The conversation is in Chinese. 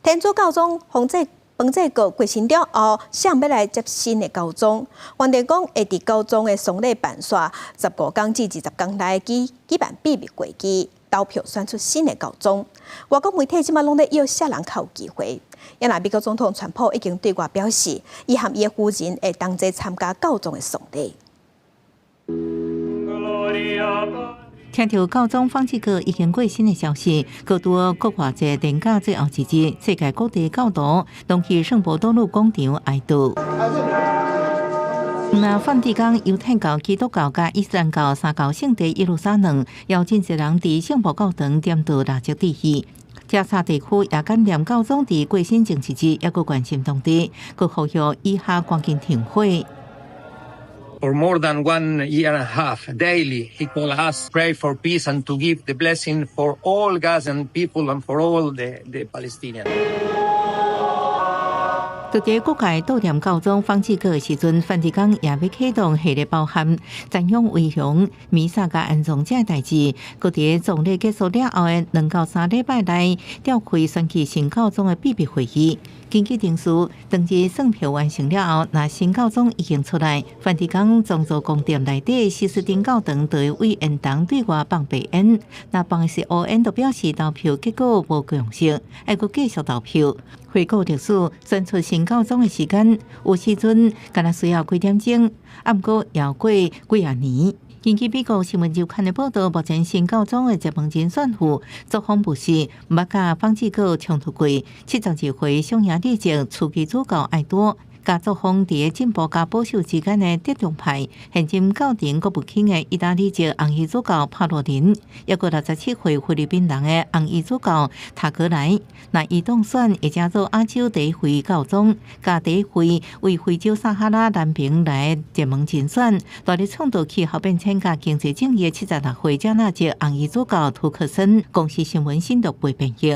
天主教宗洪这个过身了后，想要来接新的教宗。原地讲会伫教宗的丧礼办煞15天至20天内举办秘密会议，投票选出新的教宗。外国媒体即马拢咧邀谢人较有机会。因为美国总统川普已经对外表示，伊和伊的夫人会同齐参加教宗的丧礼。听到教宗方济各已经过身的消息，各多国外在年假最后一日，世界各地教徒拢去圣伯多禄广场哀悼。那梵蒂冈犹太教、基督教甲伊斯兰教三教圣地耶路撒冷，邀真侪人伫圣母教堂点灯蜡烛致意。加沙地区也感念教宗伫过身前一日，也个关心当地，佮呼吁以下赶紧停火。For more than 1 year and a half, daily, he called us pray for peace and to give the blessing for all Gazan people and for all the Palestinians. 在伫国界悼念教宗方济各的时阵，梵蒂冈也要启动系列包含瞻仰维雄、弥撒甲安葬这代志。佮伫葬礼结束了后的2到3礼拜内，召开选举新教宗的秘密会议。根据定数，当日算票完成了后，那新教宗已经出来，梵蒂冈宗座宫殿内底西斯丁教堂就会为宴堂对外放白烟。那放的是乌烟，就表示投票结果无共识，还佫继续投票。回顾历史，选出新教宗的时间，有时阵敢若需要几点钟，啊，毋过也过几啊年。根据美国新闻周刊的报道，目前新教宗的结盟人选户作风不实，捌甲方济各冲突过，72回上野立即初期主教爱多。甲作风伫进步甲保守之间的德中派，现今教廷国不轻的意大利籍红衣主教帕洛林，抑个67岁菲律宾人的红衣主教塔格莱，那伊当选会加做亚洲第一位教宗，甲第一位为非洲撒哈拉难民来结盟竞选，大力倡导气候变迁甲经济正义的76岁加纳籍红衣主教图克森，公司新闻新闻部编译。